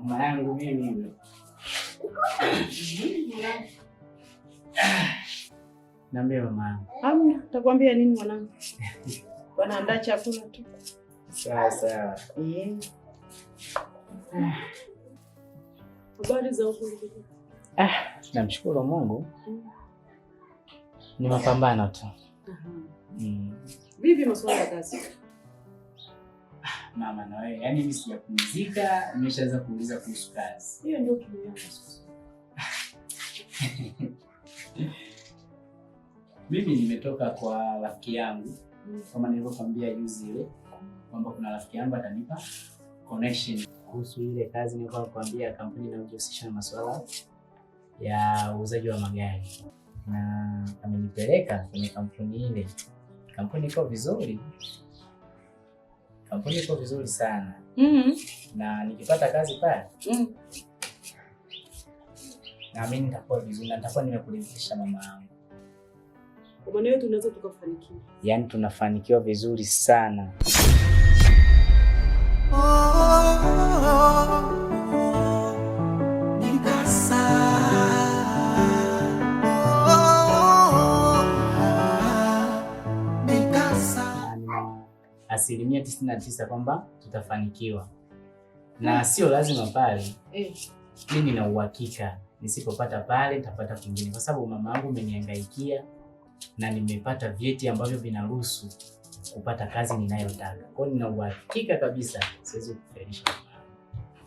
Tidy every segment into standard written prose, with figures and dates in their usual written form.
Mama yangu mimi. Niambie mama yangu. Hamna, nitakwambia nini mwanangu? Wanaandaa chakula tu. Sawa sawa. Habari za huko? Namshukuru Mungu. Ni mapambano tu. Vipi masuala ya kazi? Mama na wewe, yaani mimi sijapumzika, nimeshaanza kuuliza kuhusu kazi. Hiyo ndio kitu yangu sasa. Mimi nimetoka kwa rafiki yangu. Kama nilivyokuambia juzi ile kwamba kuna rafiki yangu atanipa connection kuhusu ile kazi nilivyokuambia, kampuni inayojihusisha na masuala ya uuzaji wa magari. Na amenipeleka kwenye kampuni ile. Kampuni iko vizuri. Kampuni iko vizuri sana. Na nikipata kazi pale, na mimi nitakuwa vizuri na nitakuwa nimekuridhisha mama yangu. Kwa maana yetu tunaweza tukafanikiwa. Yaani tunafanikiwa vizuri sana. Asilimia 99 kwamba tutafanikiwa. Na sio lazima pale. Mimi nina uhakika nisipopata pale nitapata kwingine, kwa sababu mama yangu amenihangaikia na nimepata vyeti ambavyo vinaruhusu kupata kazi ninayotaka. Kwa hiyo nina uhakika kabisa siwezi kufelisha mama yangu.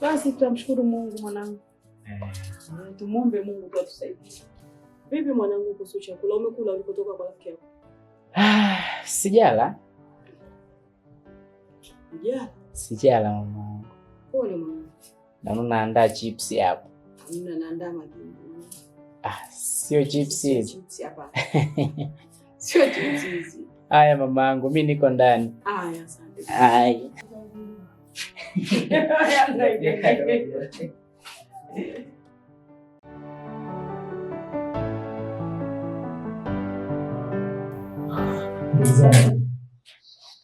Basi tutamshukuru Mungu mwanangu. Tumuombe Mungu tu atusaidie. Vipi mwanangu kuhusu chakula? Umekula ulipotoka kwa rafiki yako? Sijala. Yeah. Sijala mama. Pole mama. Na naandaa chips hapo. Naandaa magimbi. Sio chips hizi. Chips hapa. Sio chips hizi. Haya mamangu, mimi niko ndani. Haya, asante. Haya.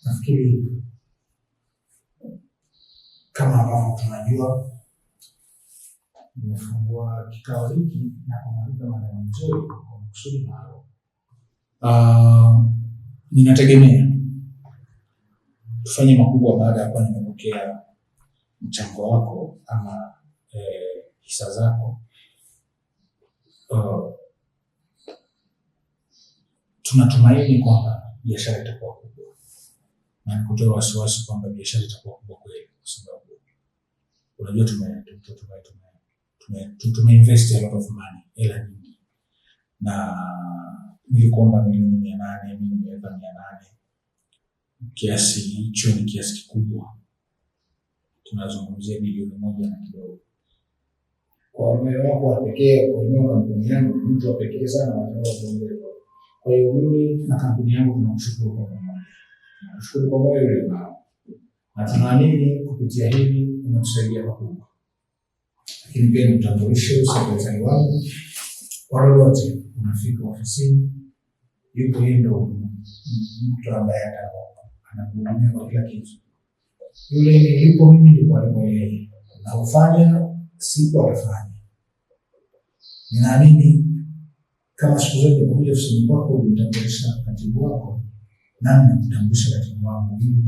Nafikiri kama ambavyo tunajua, nimefungua kikao hiki na kumaliza maneno mzuri kwa kusudi maalum. Ninategemea tufanye makubwa baada ya kuwa nimepokea mchango wako ama hisa zako. Tunatumaini kwamba biashara itakuwa kubwa. Na nikutoa wasiwasi kwamba biashara itakuwa kubwa kweli, kwa sababu unajua tumeinvest a lot of money, hela nyingi. Na nilikuomba milioni 800, mimi nimeweka 800. Kiasi hicho ni kiasi kikubwa. Tunazungumzia bilioni 1 na kidogo. Kwa moyo wako wa pekee, kwa moyo wa kampuni yangu, mtu wa pekee sana kuongea. Kwa hiyo mimi na kampuni yangu tunamshukuru kwa pamoja. Tunashukuru kwa moyo ule nao. Na tunaamini kupitia hili unatusaidia pakubwa. Lakini pia nitambulishe sekretari wangu. Kwa lolote unafika ofisini, yupo yeye ndo mtu ambaye anakuhudumia kwa kila kitu. Yule nilipo mimi ndipo alipo yeye. Na ufanya siku atafanya. Ninaamini kama siku zote kuja ofisini kwako utambulisha katibu wako, nami nitambulisha katibu wangu hivi.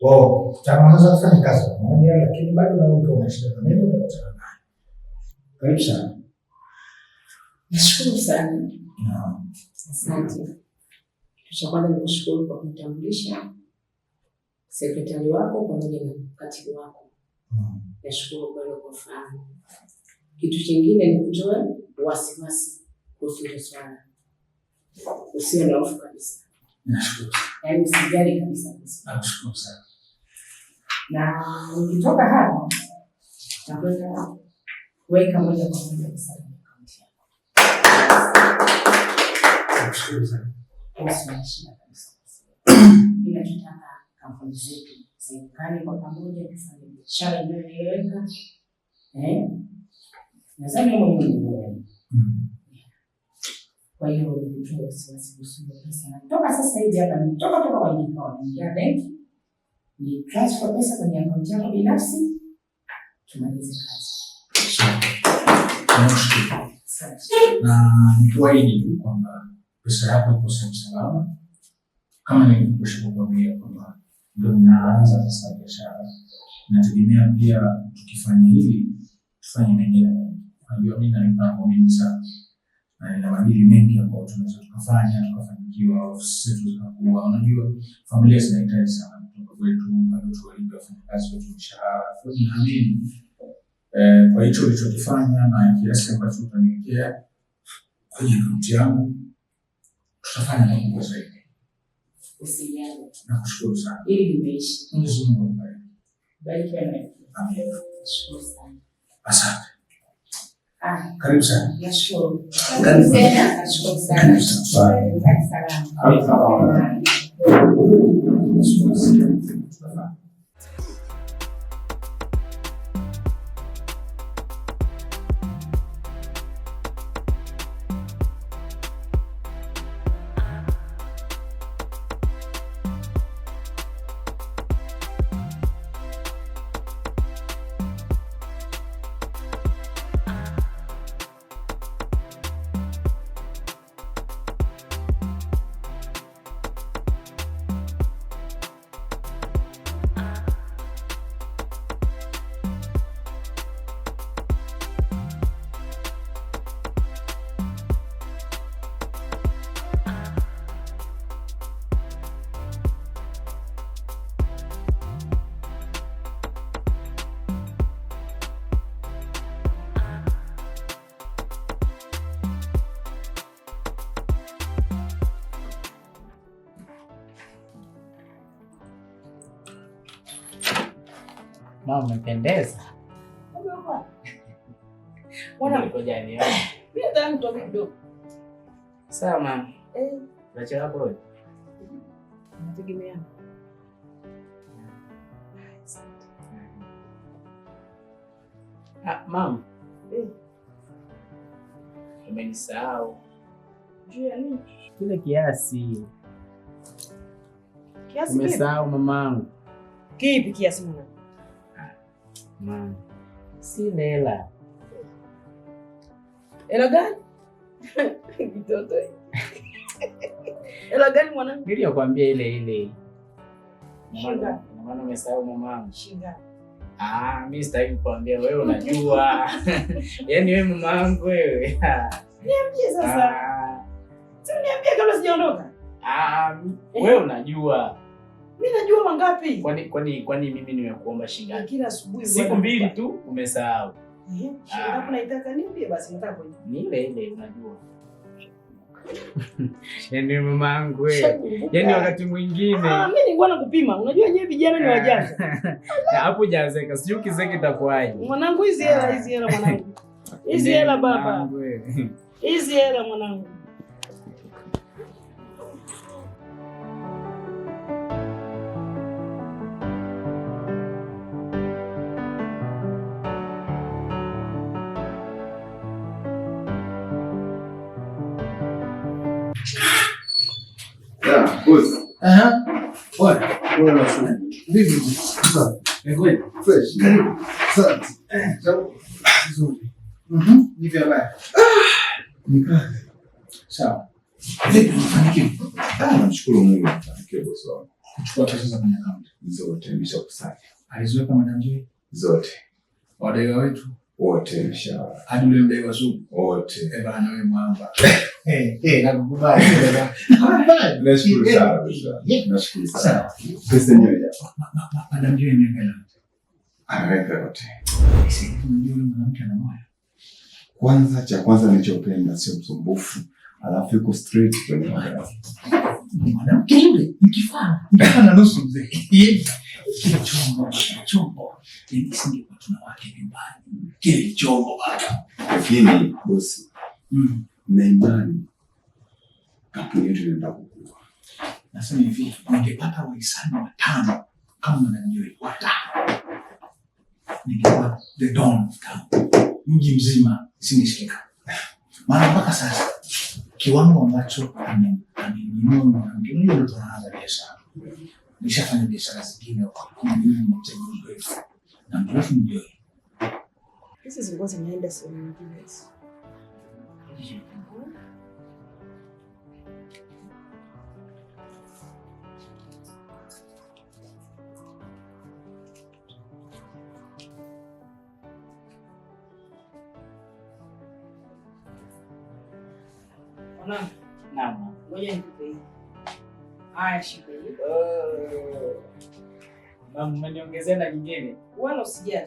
Wao tutaanza kufanya kazi pamoja, lakini bado na wewe una shida na mimi utakutana naye. Karibu sana. Nashukuru sana. Asante. Tushakwana nikushukuru kwa kunitambulisha sekretari wako pamoja na katibu wako. Nashukuru kwa hilo kufahamu. Kitu kingine ni kutoa wasiwasi kuhusu hilo swala. Usiwe na hofu kabisa. Nashukuru. Yaani usijali kabisa. Nashukuru sana. Na ukitoka hapa utakwenda kuweka moja kwa moja pesa kwenye akaunti yako. Nashukuru sana. Usiwashia kabisa. Ninachotaka kampuni zetu ziungane kwa pamoja kufanya biashara inayoeleweka. Nadhani mwenyewe ni wewe. Kwa hiyo nitoe wasiwasi kuhusu pesa. Natoka sasa hivi hapa, nitoka kwenye account ya benki, ni transfer pesa kwenye account yako binafsi, tumalize kazi. Na nikuahidi tu kwamba pesa yako iko sehemu salama, kama nilivyokuambia kwamba ndio ninaanza sasa biashara. Nategemea pia tukifanya hivi tufanye mengine. Unajua mimi na mipango mingi sana na nina madili mengi ambayo tunaweza tukafanikiwa, ofisi zetu zinakuwa. Unajua familia zinahitaji sana kutoka kwetu, bado tuwalipe wafanyakazi wetu mishahara. Naamini kwa hicho ulichokifanya na kiasi ambacho utaniwekea kwenye akaunti yangu tutafanya makubwa zaidi. Usijali. Nakushukuru sana. Ili nimeishi. Mwenyezi Mungu akubariki. Bariki wewe. Amen. Nashukuru sana. Asante. Karibu sana. Nashukuru. Karibu sana. Nashukuru sana. Karibu sana. Karibu sana. Mama umependeza. Bwana Ngoja nione. mimi nataka nitoke kidogo. Sawa mama. Unachelewa kwa Nategemea. Mama. Umenisahau. Juu ya nini? Kile kiasi. Kiasi kipi? Umesahau mamangu. Kipi kiasi mwana? Mama. Sina hela. Hela gani? Mtoto. Hela gani mwanangu? Niliyokuambia ile. Shinga. Maana umesahau mamangu. Shinga. Mimi sitaki kukuambia wewe unajua. Yaani wewe mamangu wewe. Niambie sasa. Sasa niambie kabla sijaondoka. Wewe unajua. Mimi najua mangapi? Kwani mimi nimekuomba shilingi kila asubuhi. Siku mbili tu umesahau. Shilingi unaitaka niambie basi nataka kwenda. Ni ile unajua. Yaani mamangu wewe. Yaani wakati mwingine. Mimi ni bwana kupima. Unajua nyewe vijana ni wajanja. Hapo jazeka. Sijui kizeke itakuwaje. Mwanangu hizi hela mwanangu. Hizi hela baba. Hizi hela mwanangu. Namshukuru Mungu nimefanikiwa bosi wangu. Kuchukua pesa za kwenye akaunti Zote nimeshakusanya. aliziweka madamjui Zote. wadaiwa wetu Wote nimesha. hadi ule mdaiwa sugu Wote. bana wewe mwamba. Nakukubali. Nashukuru sana bosi wangu. Nashukuru sana. Pesa yenyewe hapa. Madamjui imeweka Ameweka yote. unajua yule mwanamke ana moyo. Kwanza cha kwanza nilichopenda sio msumbufu. Alafu yuko straight kwenye moyo. Mwanamke yule nikifana nusu mzee. Kile chombo. Yaani singekuwa tuna wake nyumbani. Kile chombo baba. Lakini bosi, na imani kampuni yetu inaenda kukua. Nasema hivi, ningepata wahisani 5 kama mnanijui 5. Ningekuwa the dawn of town. Mji mzima singeshika. Maana mpaka sasa kiwango ambacho amenunua mwanamke ndio tunaanza biashara. Nishafanya biashara zingine kwa mimi mmoja mrefu. Na mrefu ndio. Hizi zilikuwa zinaenda sehemu nyingine. Naam. Ngoja nikupe. Haya, shika hii. Mama, umeniongezea na nyingine. Wala usijali.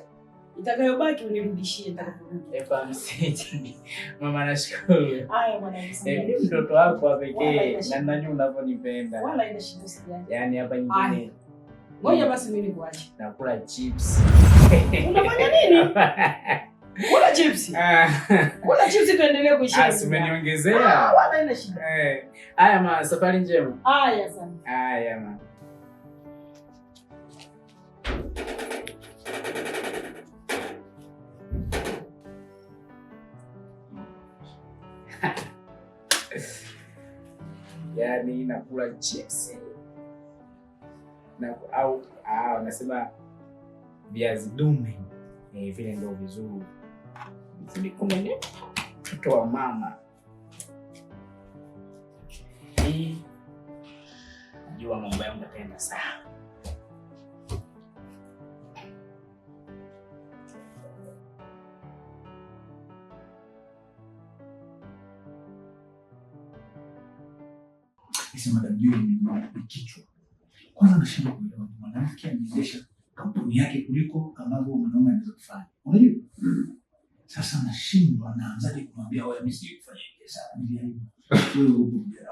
Itakayobaki unirudishie nitakaporudi. Msiji. Mama, nashukuru. Haya mwanangu, Ni mtoto wako wa pekee na nani unavyonipenda. Wala ina shida usijali. Yaani hapa nyingine. Ngoja basi mimi nikuache. Nakula chips. Unafanya nini? Kula chips. Kula chips tuendelee kuishi. Umeniongezea. Wala ina shida. Haya ma, safari njema. Haya sana. Haya ma. Yaani nakula chips. Au nasema viazi dume. Vile ndio vizuri. Kumene mtoto wa mama. Najua mambo yangu yataenda sawa. Sema Madam Joy ni kichwa. Kwanza nashindwa kuelewa mwanamke anaendesha kampuni yake kuliko ambavyo mwanaume anaweza kufanya. Unajua? Sasa nashindwa naanzaje kumwambia wewe mimi sije kufanya biashara. Niliaibu. Wewe upo mjana.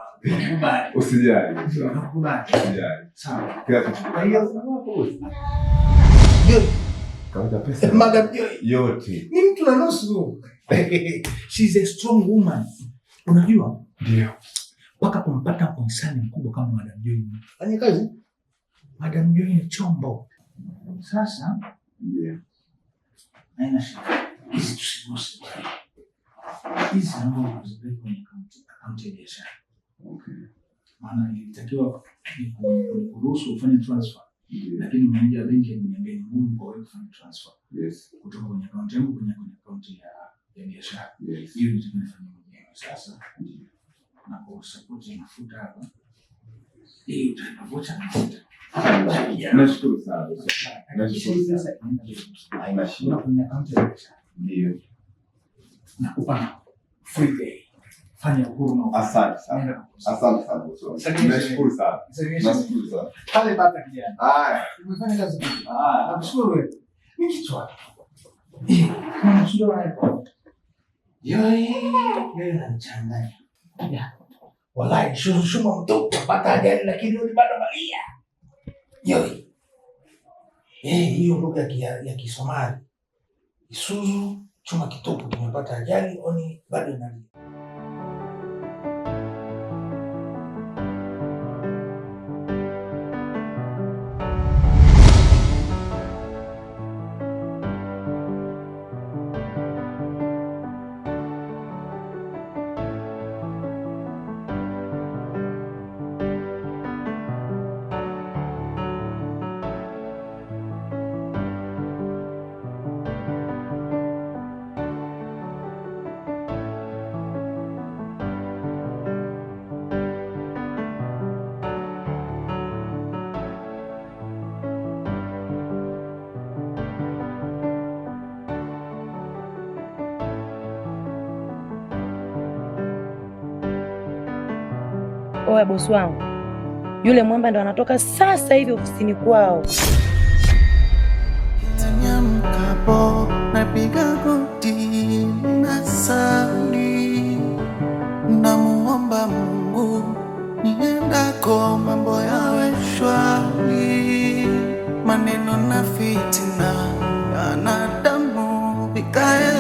Nakubali. Usijali. Nakubali. Usijali. Sawa. Kila kitu. Kwa hiyo hapo. Joy. Kaunda pesa. Madam Joy Yote. ni mtu na nusu. She's a strong woman. Unajua? Ndio. Mpaka kumpata msanii mkubwa kama Madam Joy. Fanya kazi. Madam Joy ni chombo. Sasa Ndio. haina shida. Hizi tusiguse. Hizi naomba kuzipeleka kwenye akaunti ya biashara. Okay. Maana ilitakiwa kuruhusu ufanye transfer. Lakini meneja wa benki aliniambia ni ngumu kwa wewe kufanya transfer. Yes. Kutoka kwenye akaunti yangu kwenye akaunti ya biashara. Yes. Hiyo ndio tunafanya mwenyewe sasa. Na kwa support mafuta hapa. Hii utapata mafuta. Nashukuru sana. Nashukuru sana. Sasa Haina shida. kwenye akaunti ya biashara. Ndio. Nakupa free day. Fanya uhuru na Asante sana. Asante sana bosi. Nashukuru sana. Nashukuru sana. Pale baba kijana. Haya. Umefanya kazi nzuri. Haya. Nakushukuru wewe. Ni kichwa. Kama mshudo wako. Yeye anachanganya. Ya. Wallahi shuma mtoto pata ajali lakini yule bado malia. Yoi. Hiyo lugha ya Kisomali. Isuzu chuma kitupu kimepata ajali oni bado inalia. Oya bosi wangu, yule mwamba ndo anatoka sasa hivi ofisini kwao. Nyamkapo napiga goti nasali, namuomba Mungu niendako mambo yawe shwari, maneno na fitina yanadamu vikae